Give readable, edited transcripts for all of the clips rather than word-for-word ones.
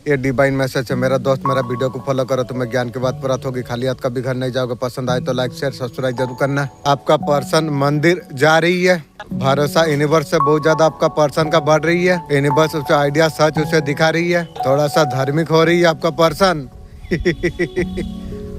ये divine message है। मेरा दोस्त मेरा वीडियो को फॉलो करो, तुम्हें ज्ञान की बात प्राप्त होगी, खाली हाथ कभी घर नहीं जाओगे। पसंद आए तो लाइक शेयर सब्सक्राइब जरूर करना। आपका पर्सन मंदिर जा रही है, भरोसा यूनिवर्स से बहुत ज्यादा आपका पर्सन का बढ़ रही है। यूनिवर्स उसे आइडिया सच उसे दिखा रही है, थोड़ा सा धार्मिक हो रही है आपका पर्सन।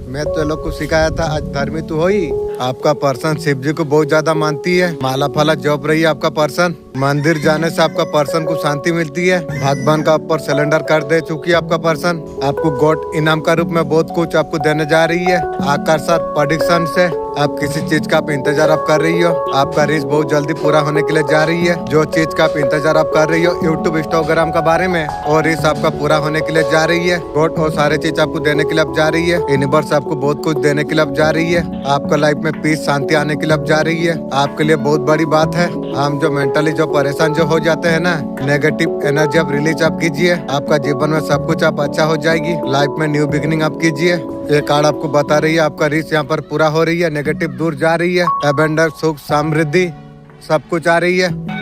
मैं तो लोग को सिखाया था, आज धर्मी तू हो ही। आपका पर्सन शिव जी को बहुत ज्यादा मानती है, माला फाला जप रही है आपका पर्सन। मंदिर जाने से आपका पर्सन को शांति मिलती है, भगवान का ऊपर सिलेंडर कर दे चुकी है आपका पर्सन। आपको गॉड इनाम का रूप में बहुत कुछ आपको देने जा रही है। आकर्षण प्रेडिक्शन से आप किसी चीज का आप इंतजार आप कर रही हो, आपका रीच बहुत जल्दी पूरा होने के लिए जा रही है। जो चीज का आप इंतजार आप कर रही हो यूट्यूब इंस्टाग्राम का बारे में, और रीच आपका पूरा होने के लिए जा रही है। गॉड और सारे चीज आपको देने के लिए अब जा रही है। यूनिवर्स आपको बहुत कुछ देने के लिए अब जा रही है। आपका लाइफ में पीस शांति आने के लिए अब जा रही है। आपके लिए बहुत बड़ी बात है। हम जो मेंटली जो परेशान जो हो जाते हैं ना, नेगेटिव एनर्जी आप रिलीज आप कीजिए, आपका जीवन में सब कुछ आप अच्छा हो जाएगी। लाइफ में न्यू बिगिनिंग आप कीजिए। ये कार्ड आपको बता रही है आपका रीच यहाँ पर पूरा हो रही है, नेगेटिव दूर जा रही है, एबेंडर सुख समृद्धि सब कुछ आ रही है।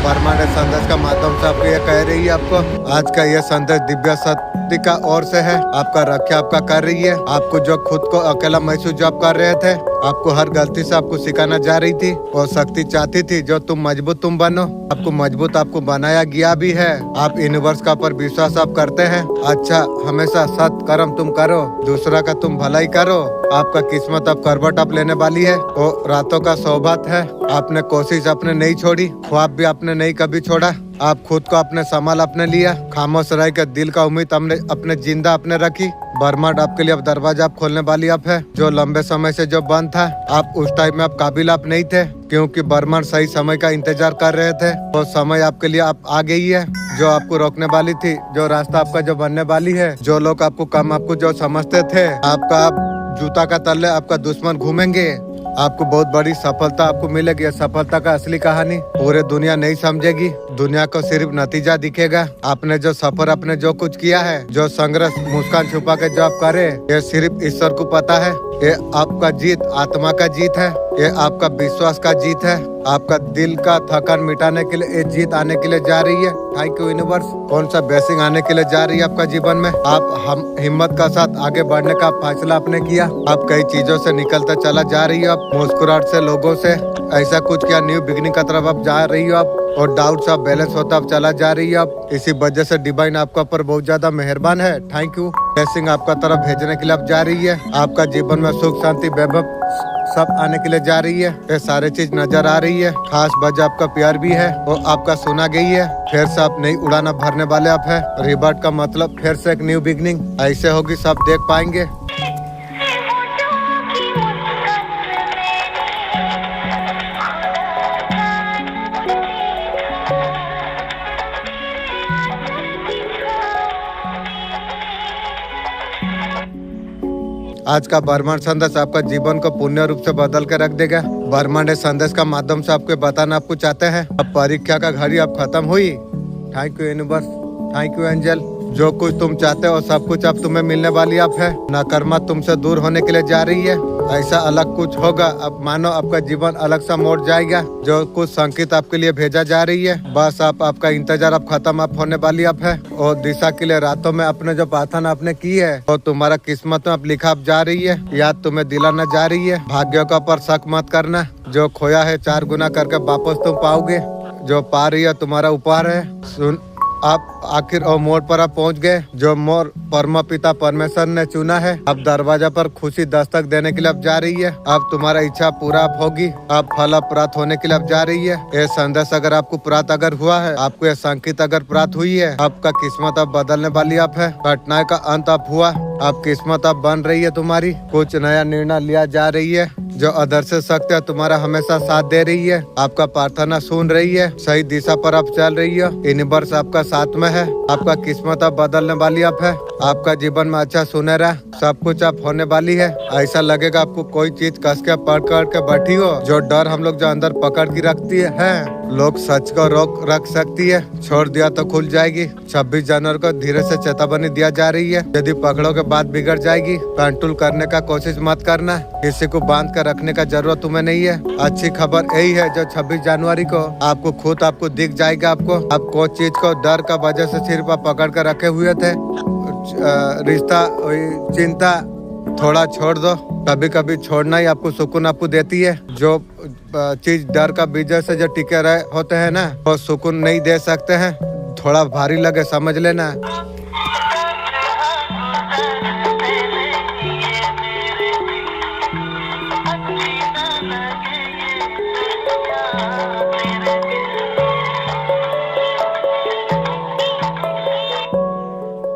परमानेंट संदेश का माध्यम से आपको ये कह रही है, आपको आज का ये संदेश दिव्य शक्ति का ओर से है। आपका रक्षा आपका कर रही है। आपको जो खुद को अकेला महसूस जो आप कर रहे थे, आपको हर गलती से आपको सिखाना जा रही थी, और शक्ति चाहती थी जो तुम मजबूत तुम बनो। आपको मजबूत आपको बनाया गया भी है। आप यूनिवर्स का पर विश्वास आप करते हैं। अच्छा हमेशा सत कर्म तुम करो, दूसरा का तुम भलाई करो। आपका किस्मत अब करवट आप लेने वाली है, और रातों का सौभाग्य है। आपने कोशिश अपने नहीं छोड़ी, ख्वाब भी आपने नहीं कभी छोड़ा। आप खुद को अपने संभाल अपने लिया, खामोश रह के दिल का उम्मीद हमने अपने जिंदा अपने रखी। ब्रह्मांड आपके लिए अब दरवाजा आप खोलने वाली आप है, जो लंबे समय से जो बंद था। आप उस टाइम में आप काबिल आप नहीं थे, क्योंकि ब्रह्मांड सही समय का इंतजार कर रहे थे। वो समय आपके लिए आप आ गई है, जो आपको रोकने वाली थी, जो रास्ता आपका जो बनने वाली है। जो लोग आपको कम आपको जो समझते थे, आपका आप जूता का तले आपका दुश्मन घूमेंगे। आपको बहुत बड़ी सफलता आपको मिलेगी। सफलता का असली कहानी पूरे दुनिया नहीं समझेगी, दुनिया को सिर्फ नतीजा दिखेगा। आपने जो सफर आपने जो कुछ किया है, जो संघर्ष मुस्कान छुपा के जो आप करे, ये सिर्फ ईश्वर को पता है। ये आपका जीत आत्मा का जीत है, ये आपका विश्वास का जीत है। आपका दिल का थकान मिटाने के लिए ये जीत आने के लिए जा रही है। Thank you universe. कौन सा ब्लेसिंग आने के लिए जा रही है आपका जीवन में। आप हम हिम्मत का साथ आगे बढ़ने का फैसला आपने किया। आप कई चीजों से निकलते चला जा रही हो, आप मुस्कुराहट से लोगों से ऐसा कुछ किया, न्यू बिगिनिंग का तरफ आप जा रही हो आप, और डाउट सब बैलेंस होता आप चला जा रही है आप। इसी वजह से डिवाइन आपका ऊपर बहुत ज्यादा मेहरबान है। Thank you. ब्लेसिंग आपका तरफ भेजने के लिए आप जा रही है। आपका जीवन में सुख शांति वैभव सब आने के लिए जा रही है। ये सारे चीज नजर आ रही है। खास वजह आपका प्यार भी है, वो आपका सुना गई है। फिर से आप नई उड़ाना भरने वाले आप है। रिबर्ट का मतलब फिर से एक न्यू बिगिनिंग ऐसे होगी, सब देख पाएंगे। आज का ब्रह्मांड संदेश आपका जीवन को पूर्ण रूप से बदल के रख देगा। ब्रह्मांड संदेश का माध्यम से आपको बताना आपको चाहते हैं, अब परीक्षा का घड़ी अब खत्म हुई। Thank you universe, thank you angel. जो कुछ तुम चाहते हो सब कुछ अब तुम्हें मिलने वाली आप है। नकारात्मक तुमसे दूर होने के लिए जा रही है। ऐसा अलग कुछ होगा, अब मानो आपका जीवन अलग सा मोड़ जाएगा। जो कुछ संकेत आपके लिए भेजा जा रही है, बस आप आपका इंतजार अब खत्म आप होने वाली आप है। और दिशा के लिए रातों में अपने जो प्रार्थना आपने की है, और तुम्हारा किस्मत में अब लिखा अब जा रही है। याद तुम्हें दिलाना जा रही है, भाग्यों का पर शक मत करना। जो खोया है 4 गुना करके वापस तुम पाओगे। जो पा रही है तुम्हारा उपहार है। सुन आप आखिर और मोड़ पर आप पहुंच गए, जो मोड़ परम पिता परमेश्वर ने चुना है। अब दरवाजा पर खुशी दस्तक देने के लिए अब जा रही है। अब तुम्हारा इच्छा पूरा होगी, अब फल प्राप्त होने के लिए अब जा रही है। ये संदेश अगर आपको प्राप्त अगर हुआ है, आपको ये संकेत अगर प्राप्त हुई है, आपका किस्मत अब बदलने वाली आप है। घटनाएं का अंत अब हुआ, अब किस्मत अब बन रही है तुम्हारी। कुछ नया निर्णय लिया जा रही है, जो अदृश्य शक्ति है तुम्हारा हमेशा साथ दे रही है, आपका प्रार्थना सुन रही है, सही दिशा पर आप चल रही हो, यूनिवर्स आपका साथ में है, आपका किस्मत अब बदलने वाली अब है, आपका जीवन में अच्छा सुनहरा सब कुछ आप होने वाली है। ऐसा लगेगा आपको कोई चीज कस के पकड़ के बैठी हो, जो डर हम लोग जो अंदर पकड़ के रखती है लोग सच को रोक रख सकती है, छोड़ दिया तो खुल जाएगी। 26 जनवरी को धीरे से चेतावनी दिया जा रही है, यदि पकड़ो के बाद बिगड़ जाएगी। कंट्रोल करने का कोशिश मत करना, किसी को बांध कर रखने का जरूरत तुम्हें नहीं है। अच्छी खबर यही है जो 26 जनवरी को आपको खुद आपको दिख जाएगा। आप कोई चीज को डर का वजह से सिर्फ आप पकड़ कर रखे हुए थे, रिश्ता चिंता थोड़ा छोड़ दो। कभी कभी छोड़ना ही आपको सुकून आपको देती है। जो चीज डर का वजह से जो टिके रहे होते हैं ना, वो सुकून नहीं दे सकते हैं। थोड़ा भारी लगे समझ लेना।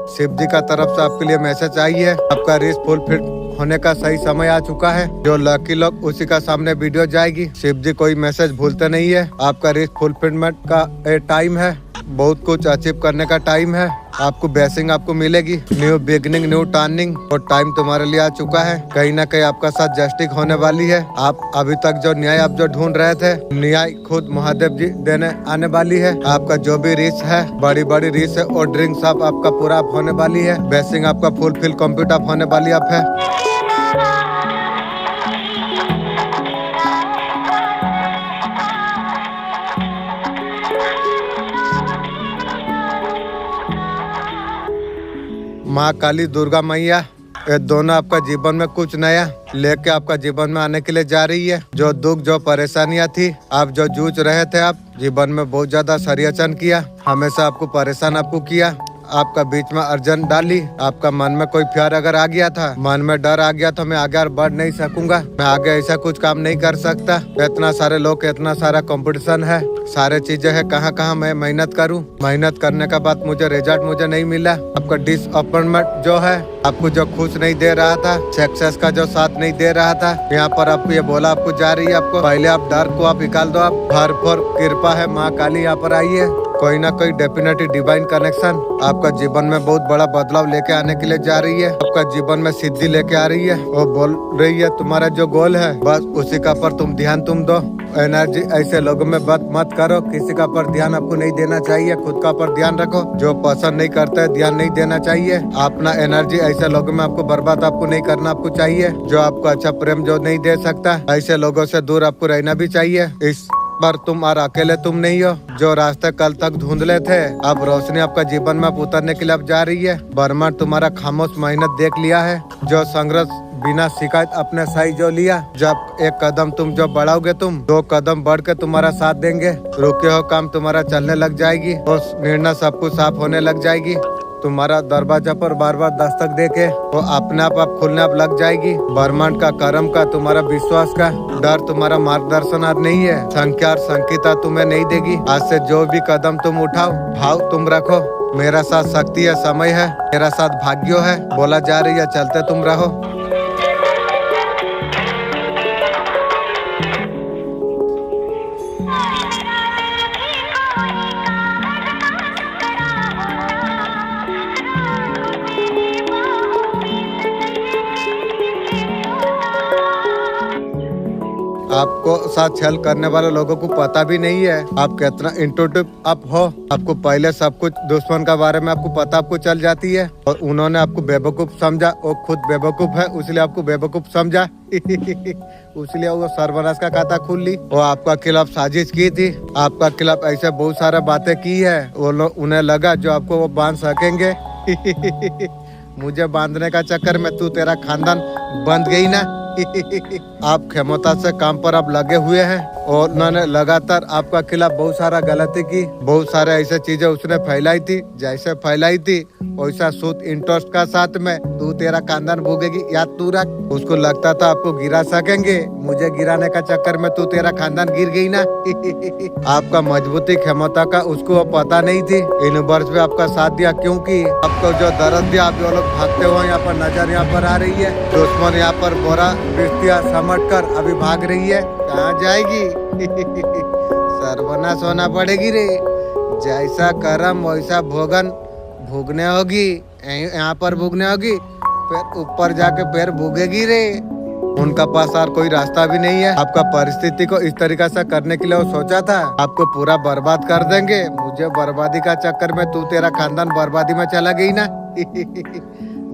शिव जी का तरफ से आपके लिए मैसेज आई है, आपका रेस फुलफिल होने का सही समय आ चुका है। जो लकी लोग उसी का सामने वीडियो जाएगी। शिव जी कोई मैसेज भूलते नहीं है। आपका रेस फुलफिलमेंट का टाइम है, बहुत कुछ अचीव करने का टाइम है। आपको ब्लेसिंग आपको मिलेगी, न्यू बिगनिंग न्यू टर्निंग, और टाइम तुम्हारे लिए आ चुका है। कहीं ना कहीं आपका साथ जस्टिस होने वाली है। आप अभी तक जो न्याय आप जो ढूंढ रहे थे, न्याय खुद महादेव जी देने आने वाली है। आपका जो भी रिस है, बड़ी बड़ी रिस है और ड्रिंक्स आपका पूरा होने वाली है। ब्लेसिंग आपका फुलफिल कंप्लीट आप होने वाली आप है। माँ काली दुर्गा मैया ये दोनों आपका जीवन में कुछ नया लेके आपका जीवन में आने के लिए जा रही है। जो दुख जो परेशानियां थी, आप जो जूझ रहे थे, आप जीवन में बहुत ज्यादा षड्यंत्र किया, हमेशा आपको परेशान आपको किया, आपका बीच में अर्जन डाली। आपका मन में कोई प्यार अगर आ गया था, मन में डर आ गया तो मैं आगे बढ़ नहीं सकूंगा, मैं आगे ऐसा कुछ काम नहीं कर सकता। इतना सारे लोग, इतना सारा कंपटीशन है, सारे चीजें है, कहाँ कहाँ मैं मेहनत करूं। मेहनत करने का बाद मुझे रिजल्ट मुझे नहीं मिला। आपका डिसअपॉइंटमेंट जो है, आपको जो खुश नहीं दे रहा था, सक्सेस का जो साथ नहीं दे रहा था, यहाँ पर आपको ये बोला आपको जा रही है। आपको पहले आप डर को आप निकाल दो। आप भरपूर कृपा है, माँ काली यहाँ पर आई है। कोई ना कोई डेफिनेटली डिवाइन कनेक्शन आपका जीवन में बहुत बड़ा बदलाव लेके आने के लिए जा रही है। आपका जीवन में सिद्धि लेके आ रही है। वो बोल रही है तुम्हारा जो गोल है बस उसी का पर तुम ध्यान तुम दो। एनर्जी ऐसे लोगों में बात मत करो, किसी का पर ध्यान आपको नहीं देना चाहिए। खुद का पर ध्यान रखो, जो पसंद नहीं करते ध्यान नहीं देना चाहिए। अपना एनर्जी ऐसे लोगों में आपको बर्बाद आपको नहीं करना आपको चाहिए। जो आपको अच्छा प्रेम जो नहीं दे सकता, ऐसे लोगों से दूर आपको रहना भी चाहिए। इस पर तुम और अकेले तुम नहीं हो। जो रास्ते कल तक धुंधले थे, अब रोशनी आपका जीवन में उतरने के लिए अब जा रही है। ब्रह्मांड तुम्हारा खामोश मेहनत देख लिया है। जो संघर्ष बिना शिकायत अपने सही जो लिया, जब एक कदम तुम जो बढ़ाओगे, तुम 2 कदम बढ़ के तुम्हारा साथ देंगे। रुके हो काम तुम्हारा चलने लग जाएगी, और निर्णय सब कुछ साफ होने लग जाएगी। तुम्हारा दरवाजा पर बार बार दस्तक देके वो अपने आप खुलने आप लग जाएगी। ब्रह्मांड का कर्म का तुम्हारा विश्वास का डर तुम्हारा मार्गदर्शन आज नहीं है। संख्या और संकेता तुम्हें नहीं देगी। आज से जो भी कदम तुम उठाओ, भाव तुम रखो, मेरा साथ शक्ति है, समय है, मेरा साथ भाग्यो है, बोला जा रही है, चलते तुम रहो। आपको साथ छल करने वाले लोगों को पता भी नहीं है आप कितना इंट्रोटिव आप हो। आपको पहले सब कुछ दुश्मन का बारे में आपको पता आपको चल जाती है, और उन्होंने आपको बेवकूफ समझा। वो खुद बेवकूफ है, इसलिए आपको बेवकूफ समझा। इसलिए वो सर्वनाश का खाता खोल ली। वो आपका खिलाफ साजिश की थी, आपका खिलाफ ऐसे बहुत सारा बातें की है। वो लोग उन्हें लगा जो आपको वो बांध सकेंगे। मुझे बांधने का चक्कर में तू तेरा खानदान बंध गई ना। आप क्षमता से काम पर आप लगे हुए हैं। और उन्होंने लगातार आपका खिलाफ बहुत सारा गलती की, बहुत सारे ऐसे चीजें उसने फैलाई थी, जैसे फैलाई थी वैसा सूद इंटरेस्ट का साथ में तू तेरा खानदान भोगेगी, याद तू रख। उसको लगता था आपको गिरा सकेंगे, मुझे गिराने का चक्कर में तू तेरा खानदान गिर गई ना। आपका मजबूती क्षमता का उसको पता नहीं थी। इन वर्ष में आपका साथ दिया क्योंकि आपको जो दर्द दिया, आप लोग भागते हुए यहाँ पर नजर यहाँ पर आ रही है। दुश्मन यहाँ पर बोरा बिस्तिया समट कर अभी भाग रही है, कहाँ जाएगी? सर्वनाश होना पड़ेगी रे, जैसा कर्म वैसा भोगन भोगने होगी, यहाँ पर भोगने होगी, फिर ऊपर जाके फिर भोगेगी रे। उनका पास और कोई रास्ता भी नहीं है। आपका परिस्थिति को इस तरीका से करने के लिए वो सोचा था आपको पूरा बर्बाद कर देंगे। मुझे बर्बादी का चक्कर में तू तेरा खानदान बर्बादी में चला गई ना।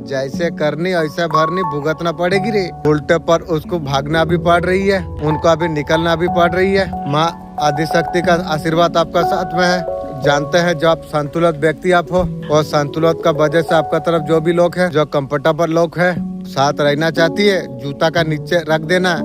जैसे करनी ऐसे भरनी भुगतना पड़ेगी रे। उल्टे पर उसको भागना भी पड़ रही है, उनको अभी निकलना भी पड़ रही है। माँ आदिशक्ति का आशीर्वाद आपका साथ में है। जानते हैं जो आप संतुलित व्यक्ति आप हो, और संतुलित का वजह से आपका तरफ जो भी लोग हैं, जो कंफर्टेबल लोग हैं, साथ रहना चाहती है, जूता का नीचे रख देना।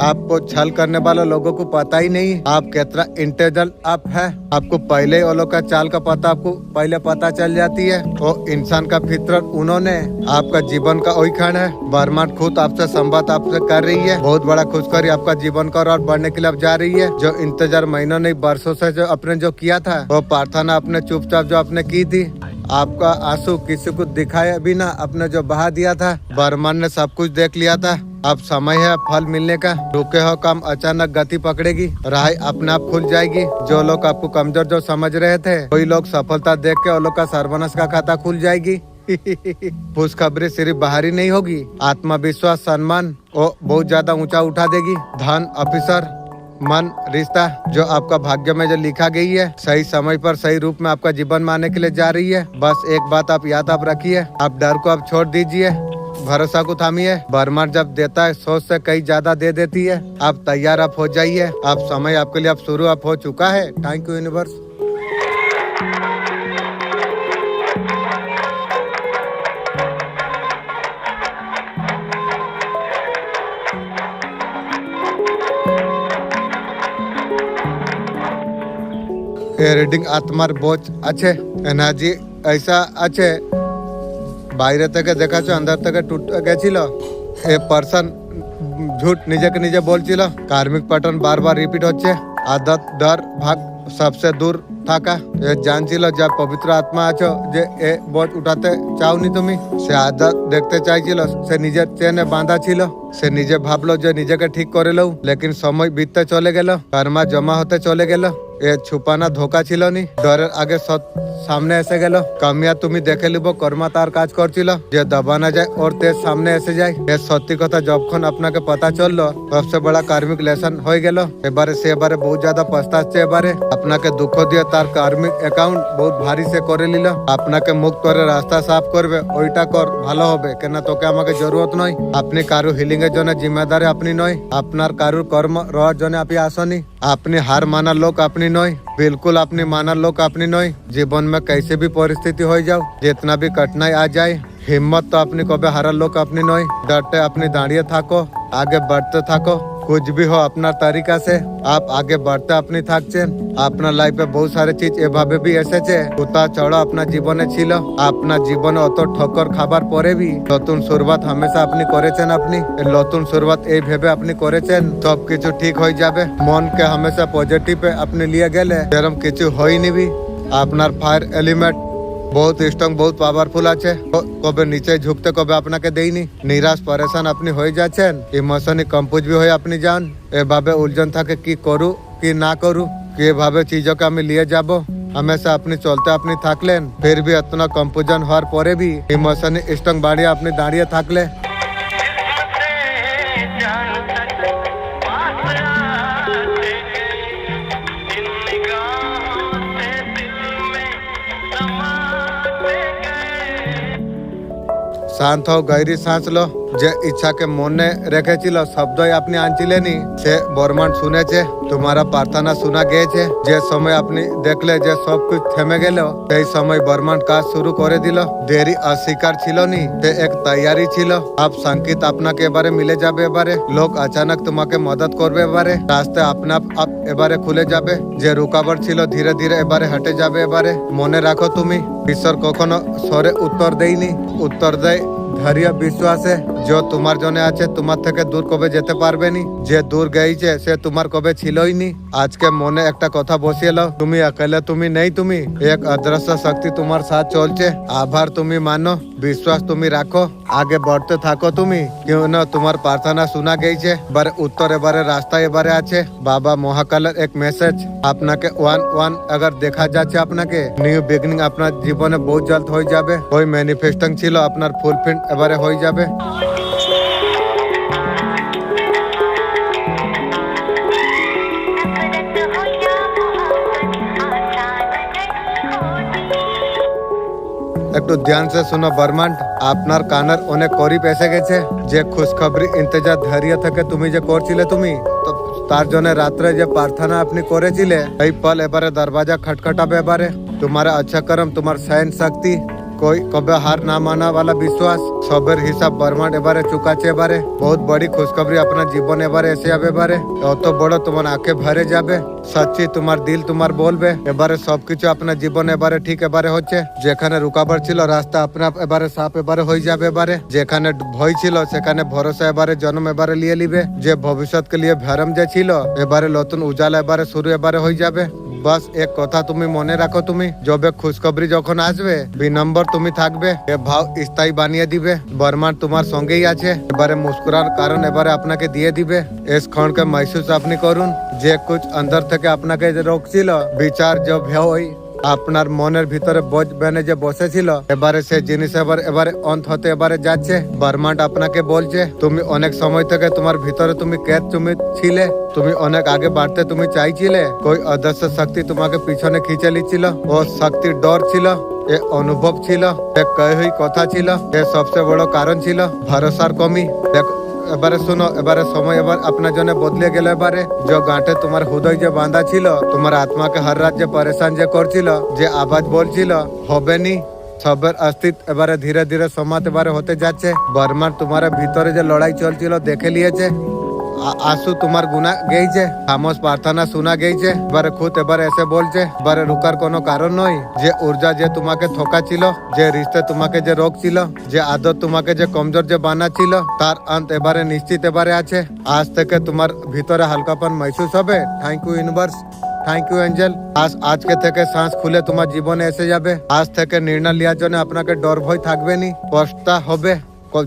आपको छल करने वाले लोगों को पता ही नहीं आप कितना इंटेलिजेंट आप है। आपको पहले वो लोग का चाल का पता आपको पहले पता चल जाती है। वो इंसान का फितरत उन्होंने आपका जीवन का वही क्षण है। ब्रह्मांड खुद आपसे संवाद आपसे कर रही है। बहुत बड़ा खुशखबरी आपका जीवन का और बढ़ने के लिए जा रही है। जो इंतजार महीनों नहीं वर्षों से जो आपने जो किया था, वो प्रार्थना आपने चुपचाप जो आपने की थी, आपका आंसू किसी को दिखाया बिना आपने जो बहा दिया था, ब्रह्मांड ने सब कुछ देख लिया था। अब समय है फल मिलने का। रुके हो काम अचानक गति पकड़ेगी, राह अपने आप खुल जाएगी। जो लोग आपको कमजोर जो समझ रहे थे, वही लोग सफलता देख के वो लोग का सर्वनाश का खाता खुल जाएगी। खुशखबरी सिर्फ बाहरी नहीं होगी, आत्मविश्वास सम्मान वो बहुत ज्यादा ऊंचा उठा देगी। धन ऑफिसर मन रिश्ता जो आपका भाग्य में जो लिखा गई है, सही समय पर सही रूप में आपका जीवन में आने के लिए जा रही है। बस एक बात आप याद आप रखिए, आप डर को आप छोड़ दीजिए, भरोसा को थामिए। ब्रह्मांड जब देता है सोच से कहीं ज्यादा दे देती है। आप तैयार आप हो जाइए, आप समय आपके लिए आप शुरू आप हो चुका है। Thank you universe. रीडिंग आत्मार बोझ अच्छे एनार्जी ऐसा अच्छे বাইরে থেকে দেখাছো अंदर থেকে टूट গেছিল। এ পারসন झूठ নিজে के নিজে বলছিল। कार्मिक पैटर्न बार बार रिपीट होच्छे। आदत डर भाग सबसे दूर থাকা। এ জানছিল যা পবিত্র আত্মা আছো যে এ বোঝ উঠাতে চাওনি তুমি। সে আদত দেখতে চাইছিল, সে নিজের চেনে বাঁধা ছিল। সে নিজে ভাবলো যে নিজেকে ঠিক করে লও, লেকিন সময় বিততে চলে গেল, কর্মা জমা হতে চলে গেল। এ ছুপানা ধোকা ছিল নি, ডরের আগে সামনে এসে গেল। কামিয়া তুমি দেখে লিব কর্মা তার কাজ করছিল, যে দবানা যায় ওর তেজ সামনে এসে যায়। এ সত্যি কথা যখন আপনাকে পতা চললো, সবচেয়ে বড় কার্মিক লেসন হয়ে গেল। এবারে সে এবারে বহুত জ্যাদা পস্তাচ্ছে। এবারে আপনাকে দুঃখ দিয়ে তার কার্মিক অ্যাকাউন্ট বহুত ভারী সে করে নিল। আপনাকে মুক্ত করে রাস্তা সাফ করবে, ওইটা কর ভালো হবে, কেন তোকে আমাকে জরুরত নয়। আপনি কারু হিলিং এর জন্য জিম্মেদারি আপনি নয়, আপনার কারুর কর্ম রওয়ার জন্য আপনি আসনি। আপনি হার মানার লোক আপনি নয়, बिल्कुल अपनी माना लोग अपनी नोई। जीवन में कैसे भी परिस्थिति हो जाओ, जितना भी कठिनाई आ जाए, हिम्मत तो अपनी कभी हारा लोग अपनी नोई। डरते अपनी दाढ़िए थाको, आगे बढ़ते थाको। कुछ भी हो अपना तरीका से आप आगे बढ़ते अपनी থাকছেন। আপনার লাইফে বহু সারি চিজ এভাবে भी এসেছে, উতার চড়া আপনার জীবনে ছিল। আপনার জীবনে অত ঠক্কর খাবার পরে भी নতুন শুরুয়াত হামেশা আপনি করেছেন। আপনি নতুন শুরুয়াত এই ভেবে আপনি করেছেন সবকিছু ঠিক হয়ে যাবে। মনকে হামেশা পজিটিভে আপনি নিয়ে গেলে এরকম কিছু হয়নি। भी আপনার ফায়ার এলিমেন্ট बहुत स्ट्रॉन्ग बहुत पावरफुल আছে। কবে নিচে ঝুঁকতে কবে আপনাকে দেইনি। নিরাশ পরেশান আপনি হয়ে যাচ্ছেন, ইমোশনালি কম্পোজ भी হয়ে আপনি যান। এভাবে উলঝন থাকে কি করু কি না করু, কিভাবে চিজকে আমি নিয়ে যাব। हमेशा अपनी चलते अपनी থাকলেন, फिर भी इतना कंफ्यूजन হওয়ার পরে भी ইমোশনালি স্ট্রং বাড়িয়ে আপনি দাঁড়িয়ে থাকলে। शांत हो, गहरी सांस लो, যে ইচ্ছাকে মনে রেখেছিল শব্দই আপনি আনছিলেনই, সে বর্মান শুনেছে, তোমারা প্রার্থনা শোনা গিয়েছে। যে সময় আপনি দেখলে যে সবকিছু থেমে গেল, সেই সময় বর্মান কাজ শুরু করে দিল। দেরি অস্বীকার ছিল নি, সে এক তৈয়ারি ছিল। আপ সংকেত আপনাকে এবারে মিলে যাবে, এবারে লোক अचानक তোমাকে মদত করবে, এবারে রাস্তা আপনা আপ এবারে খুলে যাবে। যে রুকাবট ছিল ধীরে ধীরে এবারে হটে যাবে। এবারে মনে রাখো, তুমি ঈশ্বর কখনো স্বরে উত্তর দেয়নি, উত্তর দেয় ধৈর্য বিশ্বাসে। যে তোমার জন্য আছে তোমার থেকে দূর কবে যেতে পারবে নি, যে দূর গেছে সে তোমার কবে ছিলই নি। আজকে মনে একটা কথা বসিয়ে লো, তুমি একেলে তুমি নেই, তুমি এক অদৃশ্য শক্তি তোমার সাথ চলছে। আভার তুমি মানো, বিশ্বাস তুমি রাখো, আগে बढ़ते থাকো তুমি। কেউ না তোমার প্রার্থনা শোনা গেছে, এবারে উত্তর এবারে রাস্তায় এবারে আছে। বাবা মহাকালের এক মেসেজ আপনাকে ওয়ান अगर দেখা যাচ্ছে, আপনাকে নিউ বিগিনিং আপনার জীবনে বহুত জলদ হয়ে যাবে। ওই ম্যানিফেস্টিং ছিল আপনার ফুলফিল এবারে হয়ে যাবে। একটু ধ্যান সে শুনো বর্মান, আপনার কানের অনেক করিব এসে গেছে। যে খুশখবরি ইন্তজার ধৈর্য থেকে তুমি যে করছিলে, তুমি তো তার জন্য রাত্রে যে প্রার্থনা আপনি করেছিলে, এই পল এবারে দরওয়াজা খটখটাবে। এবারে তোমার আচ্ছা করম, তোমার সহন শক্তি, कोई कभी हार ना माना वाला विश्वास, সবের হিসাব বর্মান এবারে চুকাচ্ছে। এবারে বহুত বড় খুশখবরি আপনার জীবন এবারে এসে যাবে। এবারে অত বড় তোমার আঁখে ভরে যাবে, সচ্চি তোমার দিল তোমার বলবে। এবারে সবকিছু আপনার জীবন এবারে ঠিক এবারে হচ্ছে। যেখানে রুকাবট ছিল রাস্তা আপনা এবারে সাফ এবারে হয়ে যাবে। এবারে যেখানে ভয় ছিল সেখানে ভরসা এবারে জন্ম এবারে নিয়ে নিবে। যে ভবিষ্যৎকে নিয়ে ভরম যে ছিল, এবারে নতুন উজালা এবারে শুরু এবারে হয়ে যাবে। বাস এক কথা তুমি মনে রাখো, তুমি যবে খুশখবরি যখন আসবে বিনম্বর তুমি থাকবে, এ ভাব স্থায়ী বানিয়ে দিবে। বর্মান তোমার সঙ্গেই আছে, এবারে মুস্কুরার কারণ এবারে আপনাকে দিয়ে দিবে। इस क्षण के महसूस আপনি করুন, যে कुछ अंदर থেকে আপনাকে যে রোকছিল, বিচার যে ভয় আপনার মনের ভিতরে বোঝ বেনে যে বসেছিল, এবারে সে জিনিস এবারে অন্ত হতে এবারে যাচ্ছে। বর্মান্ড আপনাকে বলছে, তুমি অনেক সময় থেকে তোমার ভিতরে তুমি কেদ তুমি ছিলে, তুমি অনেক আগে বাড়তে তুমি চাইছিলে। কোই অদৃশ্য শক্তি তোমাকে পিছনে খিচে নিচ্ছিল। ও শক্তির ডর ছিল, এ অনুভব ছিল, এ কই কথা ছিল, এ সবচেয়ে বড় কারণ ছিল ভরসার কমি। দেখো এবারে শুনো, এবারে সময় এবার আপনার জন্য বদলে গেল। এবারে যে গাঁটে তোমার হৃদয় যে বাঁধা ছিল, তোমার আত্মাকে হর রাত যে পরেশান যে করছিল, যে আওয়াজ বলছিল হবে নি, সবের অস্তিত্ব এবারে ধীরে ধীরে সমাপ্ত এবারে হতে যাচ্ছে। বর্মান তোমার ভিতরে যে লড়াই চলছিল দেখে নিয়েছে। आंसू तुम्हार गुना গেইছে, খামোশ প্রার্থনা শোনা গেইছে। এবারে খুদ এবারে এসে বলছে, এবারে রুকার কোনো কারণ নয়। যে ঊর্জা যে তোমাকে থোকা ছিল, যে রিস্তে তোমাকে যে রোগ ছিল, যে আদত তোমাকে যে কমজোর যে বানাচ্ছিল, তার অন্ত এবারে নিশ্চিত এবারে আছে। আজ থেকে তোমার ভিতরে হালকাপন महसूस হবে। Thank you universe, thank you angel. আজকে থেকে শ্বাস খুলে তোমার জীবনে এসে যাবে। আজ থেকে নির্ণয় নেওয়ার জন্য আপনাকে ডর ভয় থাকবে নি, পস্তা হবে।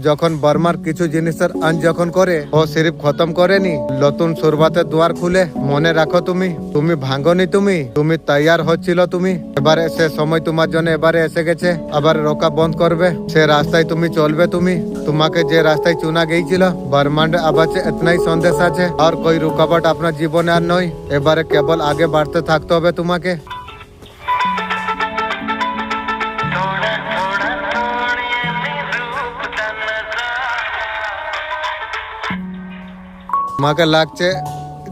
যখন বর্মার কিছু জিনিসের আন যখন করে, ও সিরিফ খতম করেনি, নতুন শুরুয়াতের দুয়ার খুলে। মনে রাখো, তুমি ভাঙ্গনি, তুমি তৈয়ার হচ্ছিল। তুমি এবারে সে সময় তোমার জন্য এবারে এসে গেছে। আবার রোকা বন্ধ করবে, সে রাস্তায় তুমি চলবে। তোমাকে যে রাস্তায় চুনা গিয়েছিল, ব্রহ্মান্ডে আবার এতনাই সন্দেশ আছে। আর কোই রুকাবট আপনার জীবনে আর নয়। এবারে কেবল আগে বাড়তে থাকতে হবে তোমাকে। আমাকে লাগছে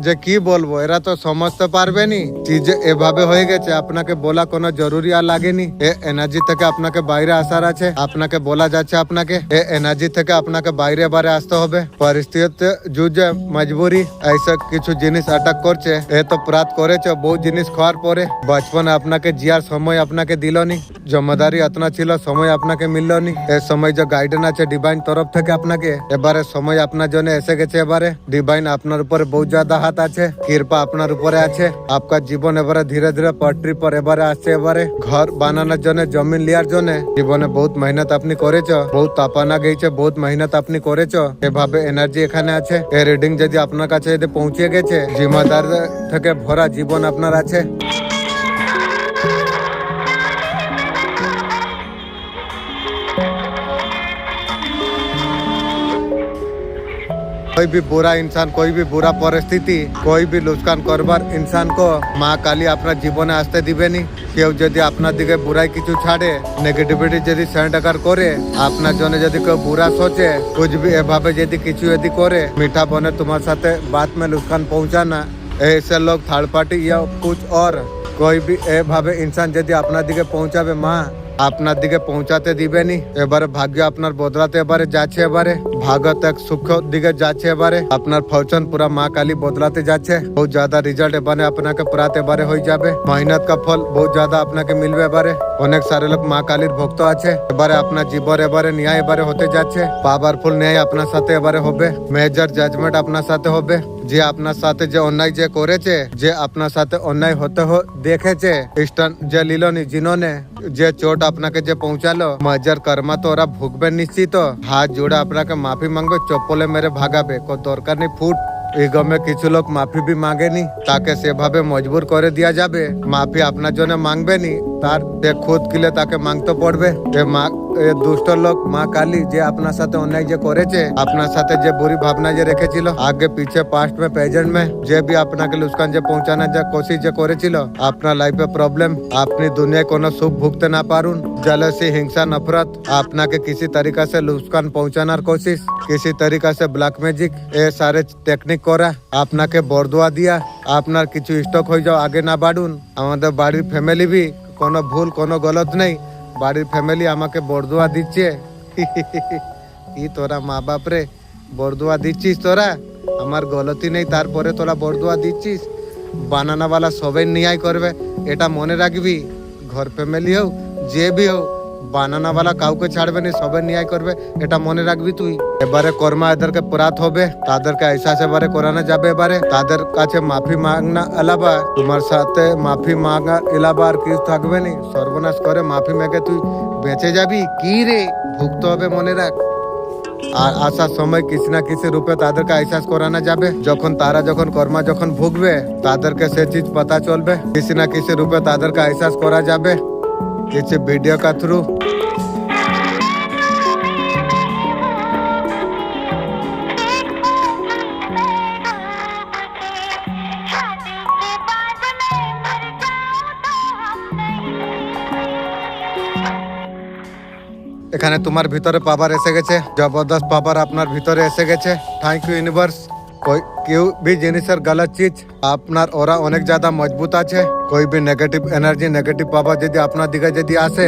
যে কি বলবো, এরা তো সমঝতে পারবে নি। চিজ এভাবে হয়ে গেছে, আপনাকে বলা কোনো জরুরি আর লাগেনি। এ এনার্জি থেকে আপনাকে বাইরে আসার আছে, আপনাকে বলা যাচ্ছে আপনাকে এ এনার্জি থেকে আপনাকে বাইরে বারে আসতে হবে। পরিস্থিতিতে যুঝে মজবুরি এইসব কিছু জিনিস আটক করছে। এ তো প্রাত করেছে বহু জিনিস খাওয়ার পরে। বচপনে আপনাকে জিয়ার সময় আপনাকে দিল নি, জমাদারি এতনা ছিল, সময় আপনাকে মিলল নি। এ সময় যে গাইডেন্স আছে ডিভাইন তরফ থেকে আপনাকে, এবারে সময় আপনার জন্য এসে গেছে। এবারে ডিভাইন আপনার উপরে বহুত জ্যাদা হাত আছে, কৃপা আপনার উপরে আছে। আপনার জীবন এবারে ধীরে ধীরে পটরি পর এবারে আসছে। এবারে ঘর বানানোর জন্য, জমিন লিয়ার জন্য জীবনে বহুত মেহনত আপনি করেছ, বহুত তাপানা গেছে, বহুত মেহনত আপনি করেছ। এভাবে এনার্জি এখানে আছে। এই রিডিং যদি আপনার কাছে যদি পৌঁছে গেছে, জিম্মেদার থেকে ভরা জীবন আপনার আছে। कोई भी बुरा इंसान, कोई भी बुरा परिस्थिति, कोई भी लुस्कान करबार इंसान को माँ काली अपना जीवने आसते दिबेनी। কেউ যদি আপনার দিকে বুড়াই কিছু ছাড়ে, নেগেটিভিটি যদি সেন্ড আকার করে, আপনার জন্য যদি কেউ বুড়া সোচে, कुछ भी এভাবে যদি কিছু यदि করে, मीठा बने तुम्हारे साथ बात में नुकसान पहुंचाना, ऐसे लोग थर्ड पार्टी या कुछ और कोई भी এভাবে इंसान যদি আপনার দিকে পৌঁছাবে মা আপনার দিকে পৌঁছাতে দিবেনি। এবারে ভাগ্য আপনার বদলাতে এবারে যাচ্ছে, এবারে ভাগত এক সুখ দিকে যাচ্ছে, এবারে আপনার ফরচুন পুরা মা কালী বদলাতে যাচ্ছে। বহুত জ্যাদা রেজাল্ট এবারে আপনাকে প্রাত এবারে হয়ে যাবে। মেহনত কা ফল বহুত জ্যাদা আপনাকে মিলবে এবারে। অনেক সারে লোক মা কালীর ভক্ত আছে। এবারে আপনার জীবন এবারে ন্যায় এবারে হতে যাচ্ছে। পাওয়ারফুল ন্যায় আপনার সাথে এবারে হবে। মেজর জাজমেন্ট আপনার সাথে হবে। যে আপনার সাথে যে অন্যায় যে করেছে, যে আপনার সাথে অন্যায় হতে দেখেছে, স্টান যে লিলোনি জিনোনে যে চোট আপনাকে যে পৌঁছালো, মজার কর্মা তো ওরা ভুগবে নিশ্চিত। হাত জোড়ে আপনাকে মাফি মাংবে, চপ্পলে মেরে ভাগাবে, কোন দরকার নেই ফুট। এই গমে কিছু লোক মাফি भी মাগেনি, তাকে সেভাবে মজবুর করে দেওয়া যাবে। মাফি আপনার জন্য মাংবেনি, তার খুদ কিলে তাকে মাংতে পড়বে। দুষ্ট লোক মা কালী যে আপনার সাথে অন্যায় যে করেছে, আপনার সাথে যে বুরি ভাবনা যে রেখেছিল, আগে পিছে পাস্ট में প্রেজেন্ট में যে भी আপনাকে লুস্কান যে পৌঁছানোর যে কোশিশ যে করেছিল, আপনার লাইফে প্রবলেম, আপনি দুনিয়ায় কোনো সুখ ভুগতে না পারুন, জেলাসি হিংসা নফরত, আপনাকে किसी तरीका से লুস্কান পৌঁছানোর কোশিশ, किसी तरीका से ব্ল্যাক ম্যাজিক, এ সারে টেকনিক করা, আপনাকে বরদোয়া দিয়া আপনার কিছু স্টক হয়ে যাও, আগে না বাড়ুন। আমাদের বাড়ির ফ্যামিলি भी কোনো ভুল কোনো গলত নেই, বাড়ির ফ্যামিলি আমাকে বরদোয়া দিচ্ছে। ই তোরা মা বাপ রে বরদোয়া দিচ্ছিস, তোরা আমার গলতি নেই তারপরে তোরা বরদোয়া দিচ্ছিস। বানানাওয়ালা সবাই ন্যায় করবে এটা মনে রাখবি। ঘর ফ্যামিলি হোক যে भी হোক, বানানাওয়ালা কাউকে ছাড়বে না, সবাই ন্যায় করবে এটা মনে রাখবি তুই। এবারে কর্মা এদেরকে পরাত হবে, তাদেরকে এহসাস এবারে করানো যাবে। এবারে তাদের কাছে মাফি মাগনা এলাবা, তোমার সাথে মাফি মাগা এলাবা আর কিছু থাকবে না। সর্বনাশ করে মাফি মেগে তুই বেঁচে যাবি কি রে, ভুগতে হবে মনে রাখ। আর আসার সময় কিছু না কিছু রূপে তাদেরকে এহসাস করানো যাবে। যখন তারা যখন কর্মা যখন ভুগবে, তাদেরকে সে চিজ পাতা চলবে। কিছু না কিছু রূপে তাদেরকে এহসাস করা যাবে কিছু ভিডিও का थ्रू। এখানে তোমার ভিতরে পাওয়ার এসে গেছে, জবরদস্ত পাওয়ার আপনার ভিতরে এসে গেছে। Thank you universe. কেউ भी জিনিসের গলত চিজ আপনার ওরা অনেক জ্যাদা মজবুত আছে। कोई भी নেগেটিভ এনার্জি নেগেটিভ পাওয়ার যদি আপনার দিকে যদি আসে,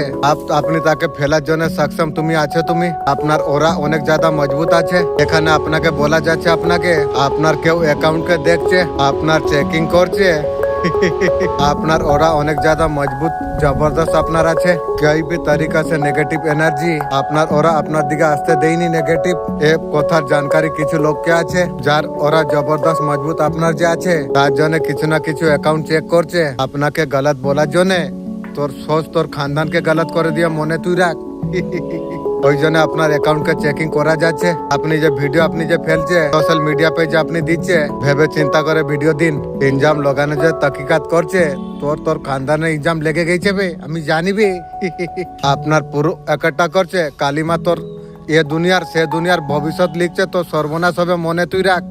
আপনি তাকে ফেলার জন্য সক্ষম তুমি আছে। তুমি আপনার ওরা অনেক জ্যাদা মজবুত আছে। এখানে আপনাকে বলা যাচ্ছে, আপনাকে আপনার কেউ অ্যাকাউন্টকে দেখছে, আপনার চেকিং করছে। আপনার ওরা অনেক জ্যাদা মজবুত জবরদস্ত আপনার আছে। कोई भी तरीका से নেগেটিভ এনার্জি আপনার ওরা আপনার দিকে আসতে দেয়নি। নেগেটিভ এ কথার জানকারি কিছু লোককে আছে, যার ওরা জবরদস্ত মজবুত আপনার যে আছে, তার জন্য কিছু না কিছু অ্যাকাউন্ট চেক করছে আপনাকে গলত বলার জন্য। তোর সোচ তোর খানদানকে গলত করে দিয়ে মনে তুই রাখ। ওই জন্য আপনার অ্যাকাউন্টকে চেকিং করা যাচ্ছে। আপনি যে ভিডিও আপনি যে ফেলছে সোশ্যাল মিডিয়া पे যে আপনি দিচ্ছে, ভেবে চিন্তা করে ভিডিও দিন। ইনজাম লাগানো যে তহকিকাত করছে, তোর খানদানে ইনজাম লেগে গেছে বে, আমি জানিবে। আপনার পুরো একটা করছে কালিমা, তোর এ দুনিয়ার সে দুনিয়ার ভবিষ্যৎ লিখছে, তো সর্বনাশ হবে মনে তুই রাখ।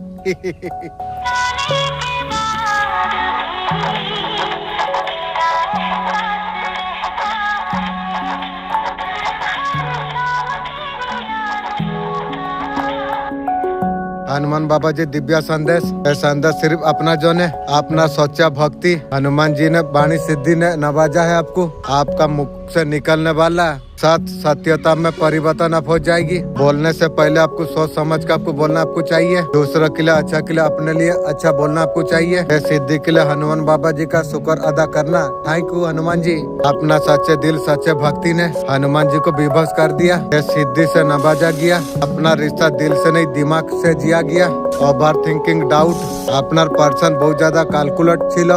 हनुमान बाबा जी दिव्य संदेश, ये संदेश सिर्फ अपना जो ने अपना सच्चा भक्ति हनुमान जी ने वाणी सिद्धि ने नवाजा है आपको। आपका मुख से निकलने वाला सत सत्यता में परिवर्तन आप हो जाएगी। बोलने से पहले आपको सोच समझ कर आपको बोलना आपको चाहिए। दूसरों के लिए अच्छा, के लिए अपने लिए अच्छा बोलना आपको चाहिए। ये सिद्धि के लिए हनुमान बाबा जी का शुक्र अदा करना। Thank you Hanuman ji. अपना सच्चे दिल सच्चे भक्ति ने हनुमान जी को विभस कर दिया। ये सिद्धि से नवाजा गया। अपना रिश्ता दिल से नहीं दिमाग से जिया गया। ओवर थिंकिंग डाउट আপনার পার্সন बहुत ज्यादा कैलकुलेट ছিল,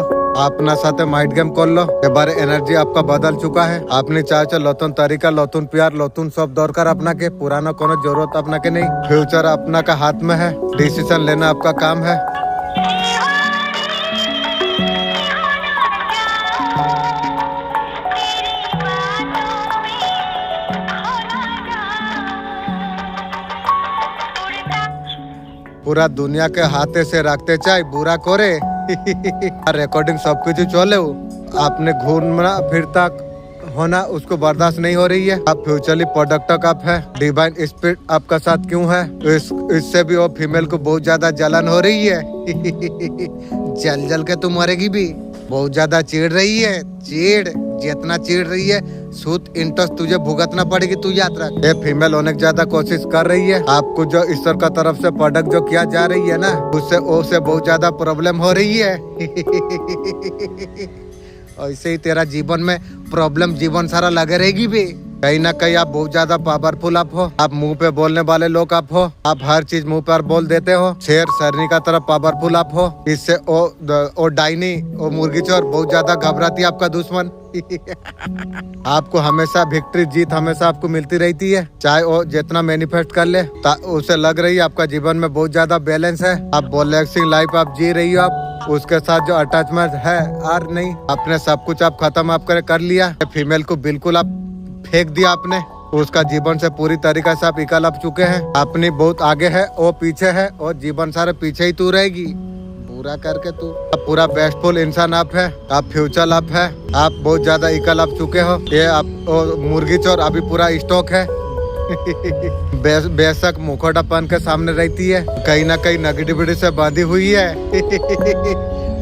আপনার সাথে মাইন্ড গেম করলো। এবারে এনার্জি आपका बदल चुका है। আপনি চাইছে নতুন তরিকা, নতুন প্যার, নতুন সব দরকার আপনাকে, পুরানো কোনো জরুরত আপনাকে নেই। फ्यूचर আপনাका हाथ में है, डिसीजन लेना आपका काम है। पूरा दुनिया के हाथे से रखते चाहे बुरा करे। रिकॉर्डिंग सब कुछ चले आपने घूमना फिर तक होना उसको बर्दाश्त नहीं हो रही है। आप फ्यूचरली प्रोडक्ट आप है, डिवाइन स्पिरिट आपका साथ क्यों है? इससे भी वो फीमेल को बहुत ज्यादा जलन हो रही है। जल जल के तुम मरेगी भी। बहुत ज्यादा चिढ़ रही है, चिढ़ जितना चिढ़ रही है सूत इंटस तुझे भुगतना पड़ेगी। तू याद रख, ये फीमेल होने की ज्यादा कोशिश कर रही है। आपको जो ईश्वर का तरफ से प्रोडक्ट जो किया जा रही है ना, उससे बहुत ज्यादा प्रॉब्लम हो रही है। ऐसे ही तेरा जीवन में प्रॉब्लम जीवन सारा लगे रहेगी भी। कहीं ना कहीं आप बहुत ज्यादा पावरफुल आप हो। आप मुंह पे बोलने वाले लोग आप हो। आप हर चीज मुंह पर बोल देते हो। शेर सरनी का तरफ पावरफुल आप हो। इससे ओ डाइनी ओ मुर्गी चोर बहुत ज्यादा घबराती है आपका दुश्मन। आपको हमेशा विक्ट्री जीत हमेशा आपको मिलती रहती है, चाहे वो जितना मैनिफेस्ट कर ले। उसे लग रही है आपका जीवन में बहुत ज्यादा बैलेंस है। आप रिलैक्सिंग लाइफ आप जी रही हो। आप उसके साथ जो अटैचमेंट है और नहीं, अपने सब कुछ आप खत्म आप कर लिया। फीमेल को बिल्कुल आप फेंक दिया आपने। उसका जीवन से पूरी तरीके से आप इकल आप चुके हैं। अपनी बहुत आगे है, वो पीछे है, और जीवन सारे पीछे ही तू रहेगी। पूरा करके तू अब पूरा बेस्टफुल इंसान आप है। आप फ्यूचर आप है। आप बहुत ज्यादा इकल आप चुके हो। ये आप मुर्गी चोर अभी पूरा स्टॉक है। बेशक मुखौटा पहन के सामने रहती है, कहीं ना कहीं नेगेटिविटी से बांधी हुई है।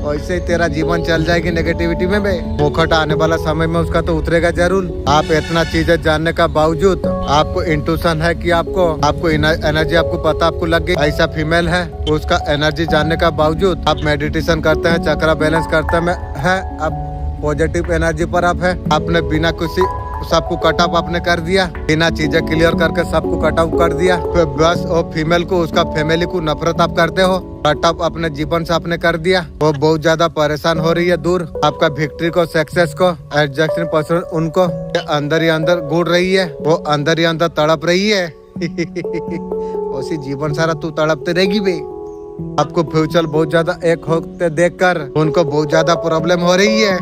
वैसे ही तेरा जीवन चल जाएगी नेगेटिविटी में बे। मुखौटा आने वाला समय में उसका तो उतरेगा जरूर। आप इतना चीजें जानने का बावजूद आपको इंट्यूशन है कि आपको एनर्जी आपको पता आपको लग गई ऐसा फीमेल है। उसका एनर्जी जानने का बावजूद आप मेडिटेशन करते हैं, चक्रा बैलेंस करते हैं, आप पॉजिटिव एनर्जी पर आप है। आपने बिना किसी सबको कट ऑफ आपने कर दिया, बिना चीजें क्लियर करके सबको कट ऑफ कर दिया। फिर बस वो फीमेल को उसका फैमिली को नफरत आप करते हो, कट ऑफ अपने जीवन से आपने कर दिया। वो बहुत ज्यादा परेशान हो रही है दूर। आपका विक्ट्री को सक्सेस को एडजस्टिंग पर्सन उनको अंदर ही अंदर घूर रही है। वो अंदर ही अंदर तड़प रही है। उसी जीवन सारा तू तड़पते रहेगी बे। आपको फ्यूचर बहुत ज्यादा एक होते देखकर उनको बहुत ज्यादा प्रॉब्लम हो रही है।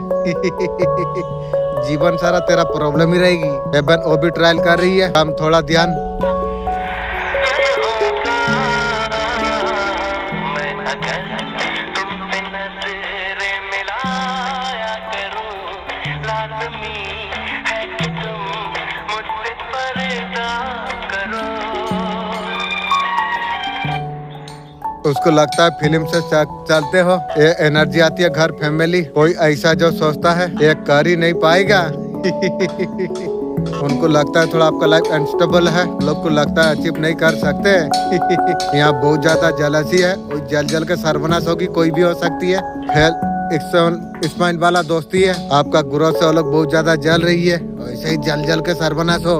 जीवन सारा तेरा प्रॉब्लम ही रहेगी। एबन वो भी ट्रायल कर रही है। हम थोड़ा ध्यान उसको लगता है फिल्म से चलते हो। ये एनर्जी आती है घर फैमिली। कोई ऐसा जो सोचता है ये कर ही नहीं पाएगा। उनको लगता है थोड़ा आपका लाइफ अनस्टेबल है। लोग को लगता है अचीव नहीं कर सकते। यहाँ बहुत ज्यादा जलसी है। जल जल के सर्वनाश होगी, कोई भी हो सकती है। हेल्थ स्माइल वाला दोस्ती है। आपका ग्रोथ से वो लोग बहुत ज्यादा जल रही है। ऐसे ही जल जल के सर्वनाश हो।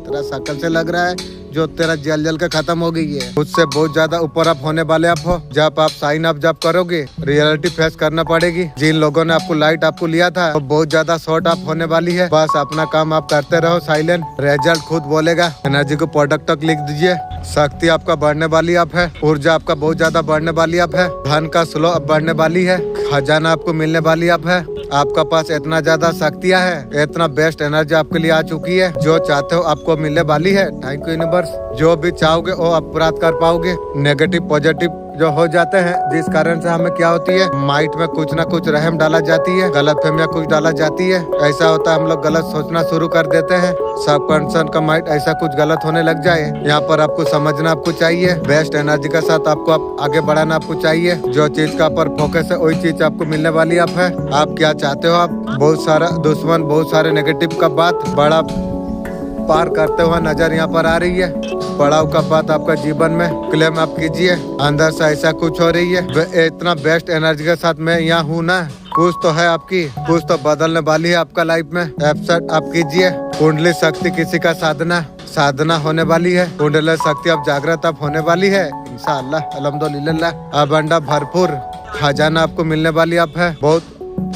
तेरा शकल से लग रहा है जो तेरा जल जल के खत्म हो गई है। उससे बहुत ज्यादा ऊपर आप होने वाले आप हो। जब आप साइन अप जब करोगे रियलिटी फेस करना पड़ेगी। जिन लोगों ने आपको लाइट आपको लिया था वो बहुत ज्यादा शॉर्ट अप होने वाली है। बस अपना काम आप करते रहो साइलेंट, रिजल्ट खुद बोलेगा। एनर्जी को प्रोडक्ट तक लिख दीजिए। शक्ति आपका बढ़ने वाली आप है। ऊर्जा आपका बहुत ज्यादा बढ़ने वाली आप है। धन का स्लो अब बढ़ने वाली है। खजाना आपको मिलने वाली आप है। आपका पास इतना ज्यादा शक्तियाँ है, इतना बेस्ट एनर्जी आपके लिए आ चुकी है। जो चाहते हो आपको मिलने वाली है। Thank you universe. जो भी चाहोगे वो आप प्राप्त कर पाओगे। नेगेटिव पॉजिटिव जो हो जाते हैं, जिस कारण से हमें क्या होती है, माइंड में कुछ ना कुछ रहम डाला जाती है, गलत फहमियां कुछ डाला जाती है। ऐसा होता है हम लोग गलत सोचना शुरू कर देते हैं। सब कंसर्न का माइंड ऐसा कुछ गलत होने लग जाए। यहाँ पर आपको समझना आपको चाहिए। बेस्ट एनर्जी के साथ आपको आप आगे बढ़ाना आपको चाहिए। जो चीज का पर फोकस है वही चीज आपको मिलने वाली आप है। आप क्या चाहते हो? आप बहुत सारा दुश्मन, बहुत सारे नेगेटिव का बात बड़ा पार करते हुए नजर यहाँ पर आ रही है। पड़ाव का बात आपका जीवन में क्लेम आप कीजिए। अंदर से ऐसा कुछ हो रही है। इतना बेस्ट एनर्जी के साथ मैं यहाँ हूँ ना, कुछ तो है आपकी, कुछ तो बदलने वाली है आपका लाइफ में। एफर्ट आप कीजिए। कुंडली शक्ति किसी का साधना होने वाली है। कुंडली शक्ति अब जागृत आप होने वाली है इंशाअल्लाह अल्हम्दुलिल्लाह। अबंडा भरपूर खजाना आपको मिलने वाली आप है। बहुत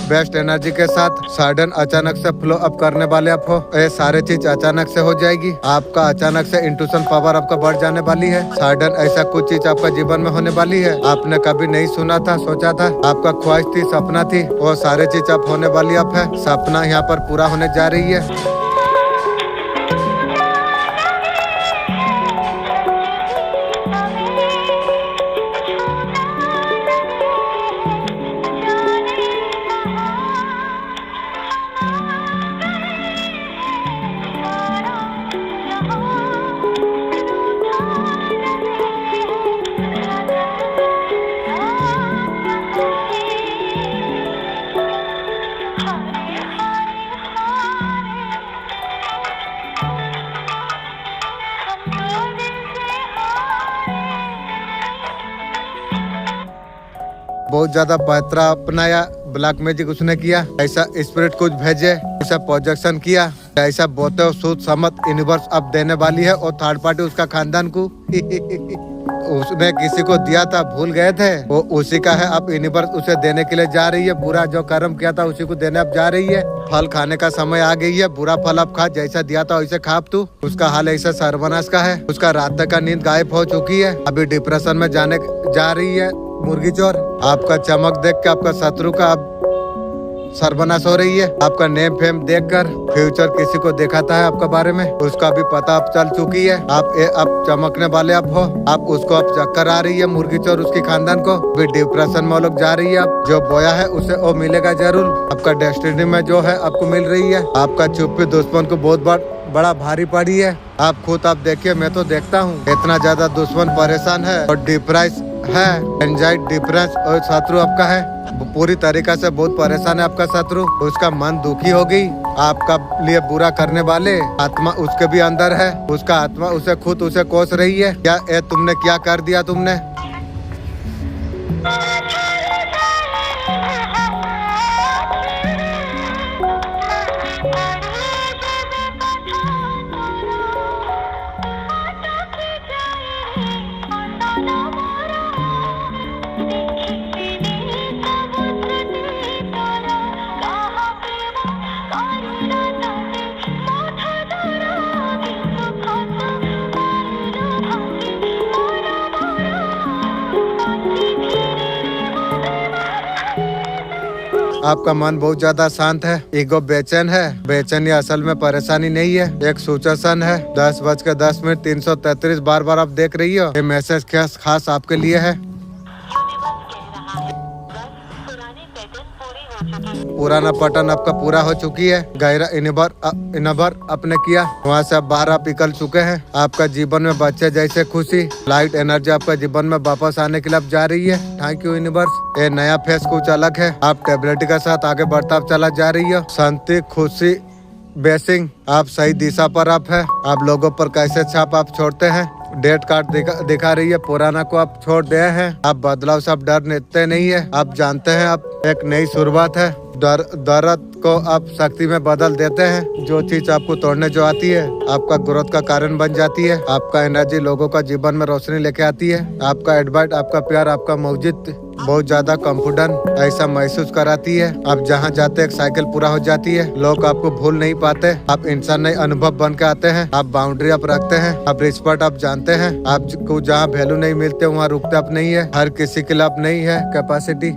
बेस्ट एनर्जी के साथ सडन अचानक से फ्लो अप करने वाले आप हो। ये सारे चीज अचानक से हो जाएगी। आपका अचानक से इंट्यूशन पावर आपका बढ़ जाने वाली है। सडन ऐसा कुछ चीज आपका जीवन में होने वाली है। आपने कभी नहीं सुना था, सोचा था, आपका ख्वाहिश थी, सपना थी, वो सारे चीज आप होने वाली आप है। सपना यहाँ पर पूरा होने जा रही है। बहुत ज्यादा पैतरा अपनाया, ब्लैक मैजिक उसने किया, ऐसा स्पिरिट कुछ भेजे, ऐसा प्रोजेक्शन किया, ऐसा बोलते हो सूद समत यूनिवर्स अब देने वाली है और थर्ड पार्टी उसका खानदान को उसने किसी को दिया था, भूल गए थे, वो उसी का है। अब यूनिवर्स उसे देने के लिए जा रही है, बुरा जो कर्म किया था उसी को देने अब जा रही है। फल खाने का समय आ गई है, बुरा फल अब खा, जैसा दिया था वैसे खा अब तू। उसका हाल ऐसा सर्वनाश का है, उसका रात तक का नींद गायब हो चुकी है, अभी डिप्रेशन में जाने जा रही है मुर्गी चोर। आपका चमक देख के आपका शत्रु का अब सर्वनाश हो रही है। आपका नेम फेम देखकर फ्यूचर किसी को दिखाता है आपका बारे में, उसका भी पता अब चल चुकी है। आप अब चमकने वाले अब हो, आप उसको अब चक्कर आ रही है मुर्गी चोर, उसकी खानदान को भी डिप्रेशन में लोग जा रही है। अब जो बोया है उसे वो मिलेगा जरूर, आपका डेस्टिनी में जो है आपको मिल रही है। आपका चुप्पी दुश्मन को बहुत बड़ा भारी पड़ी है। आप खुद आप देखिए, मैं तो देखता हूँ इतना ज्यादा दुश्मन परेशान है और डिप्रेस है, एंजाइटी डिप्रेस और शत्रु आपका है पूरी तरीका से बहुत परेशान है आपका शत्रु। उसका मन दुखी हो गई, आपका लिए बुरा करने वाले आत्मा उसके भी अंदर है, उसका आत्मा उसे खुद उसे कोस रही है। क्या तुमने क्या कर दिया तुमने? आपका मन बहुत ज्यादा शांत है, ईगो बेचैन है। बेचैनी असल में परेशानी नहीं है, एक सूचना है। 10:10 333 बार आप देख रही हो। ये मैसेज खास आपके लिए है। पुराना पैटर्न आपका पूरा हो चुकी है, गहरा इनबर आपने किया, वहाँ से आप बाहर आप निकल चुके हैं। आपका जीवन में बच्चे जैसे खुशी, लाइट एनर्जी आपका जीवन में वापस आने के लिए अब जा रही है। Thank you universe. ये नया फेस कुछ अलग है, आप टेबलेटी के साथ आगे बढ़ता आप चला जा रही हो। शांति, खुशी, बेसिंग, आप सही दिशा पर आप है। आप लोगों पर कैसे छाप आप छोड़ते हैं, डेट कार्ड दिखा रही है। पुराना को आप छोड़ दे हैं, आप बदलाव से आप डर लेते नहीं है। आप जानते हैं आप एक नई शुरुआत है, दर्द को आप शक्ति में बदल देते हैं। जो चीज आपको तोड़ने जो आती है आपका ग्रोथ का कारण बन जाती है। आपका एनर्जी लोगों का जीवन में रोशनी लेके आती है। आपका एडवाइस, आपका प्यार, आपका मौजूद बहुत ज्यादा कॉन्फिडेंट ऐसा महसूस कराती है। आप जहाँ जाते एक साइकिल पूरा हो जाती है, लोग आपको भूल नहीं पाते। आप इंसान नए अनुभव बन के आते हैं। आप बाउंड्री आप रखते हैं, आप रिस्पेक्ट आप जानते हैं। आपको जहाँ वैल्यू नहीं मिलते वहाँ रुकते आप नहीं है। हर किसी के लिए आप नहीं है कैपेसिटी।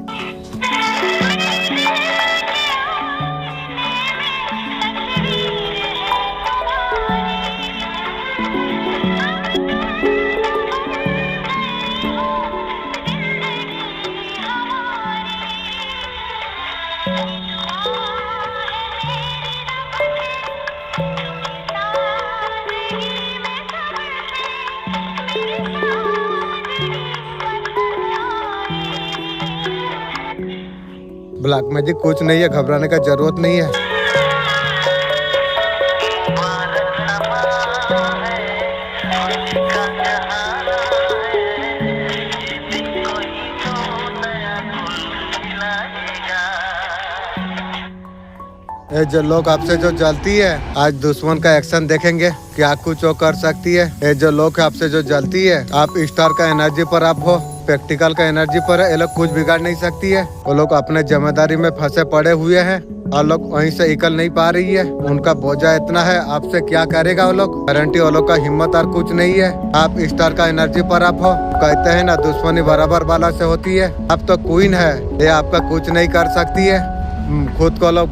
ब्लैक मैजिक कुछ नहीं है, घबराने का जरूरत नहीं है। ये जो लोग आपसे जो जलती है, आज दुश्मन का एक्शन देखेंगे क्या कुछ वो कर सकती है। ये जो लोग आपसे जो जलती है, आप स्टार का एनर्जी पर आप हो, प्रैक्टिकल का एनर्जी पर है, ये लोग कुछ बिगाड़ नहीं सकती है। वो लोग अपने जिम्मेदारी में फंसे पड़े हुए हैं और लोग वहीं से निकल नहीं पा रही है। उनका बोझा इतना है, आपसे क्या करेगा वो लोग, गारंटी वो लोग का हिम्मत और कुछ नहीं है। आप स्टार का एनर्जी पर आप हो, कहते हैं ना दुश्मनी बराबर वाला से होती है। अब तो क्वीन है, ये आपका कुछ नहीं कर सकती है। खुद को लोग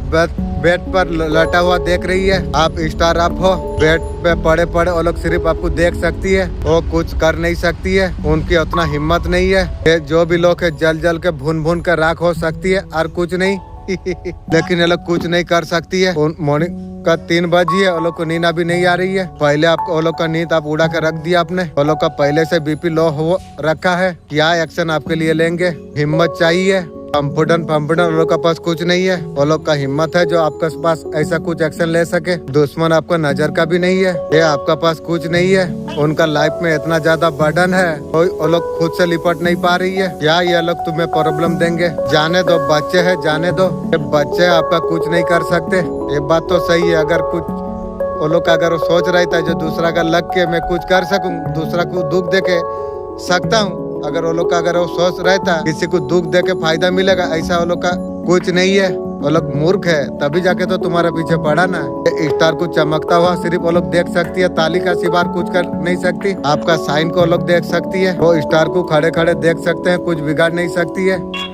बेड पर लटा हुआ देख रही है, आप स्टार अप हो, बेड पे पड़े वो लोग सिर्फ आपको देख सकती है, वो कुछ कर नहीं सकती है। उनकी उतना हिम्मत नहीं है। ये जो भी लोग है जल के भून के राख हो सकती है और कुछ नहीं लेकिन ये लोग कुछ नहीं कर सकती है। मॉर्निंग का 3 बजे है, वो लोग को नींद अभी नहीं आ रही है। पहले आपको वो लोग का नींद आप उड़ा के रख दिया आपने। वो लोग का पहले से बीपी लो हो रखा है। क्या एक्शन आपके लिए लेंगे, हिम्मत चाहिए। कॉन्फिडेंट उन लोग के पास कुछ नहीं है। वो लोग का हिम्मत है जो आपके पास ऐसा कुछ एक्शन ले सके। दुश्मन आपका नजर का भी नहीं है। ये आपका पास कुछ नहीं है। उनका लाइफ में इतना ज्यादा बर्डन है, वो लोग खुद से लिपट नहीं पा रही है। या ये लोग तुम्हें प्रॉब्लम देंगे? जाने दो, बच्चे है, जाने दो। ये बच्चे आपका कुछ नहीं कर सकते। ये बात तो सही है। अगर कुछ वो लोग अगर वो सोच रहे थे जो दूसरा का लग के मैं कुछ कर सकूं, दूसरा को दुख दे के सकता हूँ, अगर वो लोग का अगर वो सोच रहता किसी को दुख दे के फायदा मिलेगा, ऐसा वो लोग का कुछ नहीं है। वो लोग मूर्ख है, तभी जाके तो तुम्हारे पीछे पड़ा ना। स्टार को चमकता हुआ सिर्फ वो लोग देख सकती है, ताली का सिवार कुछ कर नहीं सकती। आपका साइन को वो लोग देख सकती है, वो स्टार को खड़े खड़े देख सकते हैं, कुछ बिगाड़ नहीं सकती है।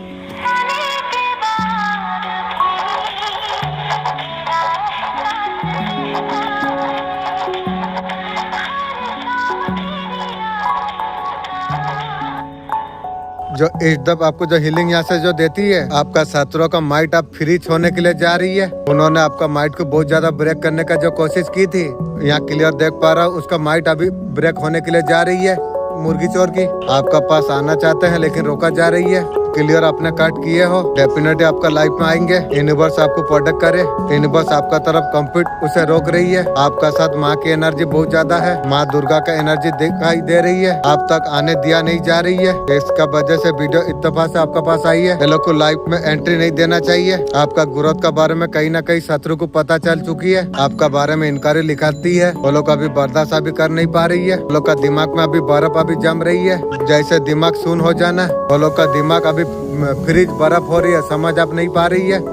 जो इस दब आपको जो हीलिंग यहाँ से जो देती है, आपका शत्रुओं का माइट आप फ्रीज होने के लिए जा रही है। उन्होंने आपका माइट को बहुत ज्यादा ब्रेक करने का जो कोशिश की थी, यहाँ क्लियर देख पा रहा हूँ, उसका माइट अभी ब्रेक होने के लिए जा रही है। मुर्गी चोर की आपका पास आना चाहते हैं लेकिन रोका जा रही है। क्लियर आपने कट किए हो, डेफिनेटली आपका लाइफ में आएंगे। यूनिवर्स आपको प्रोटेक्ट करे, यूनिवर्स आपका तरफ कंप्लीट उसे रोक रही है। आपका साथ माँ की एनर्जी बहुत ज्यादा है, माँ दुर्गा का एनर्जी दिखाई दे रही है, आप तक आने दिया नहीं जा रही है। इसका वजह से वीडियो इत्तेफाक से आपका पास आई है। ये लोग को लाइफ में एंट्री नहीं देना चाहिए। आपका ग्रोथ का बारे में कहीं ना कहीं शत्रु को पता चल चुकी है, आपका बारे में इंक्वायरी लिखाती है। वो लोग अभी बर्दाश्त अभी कर नहीं पा रही है। वो लोग का दिमाग में अभी बर्फ अभी जम रही है, जैसे दिमाग सुन हो जाना। वो लोग का दिमाग अभी फ्रिज बर्फ हो रही है, समझ आप नहीं पा रही है।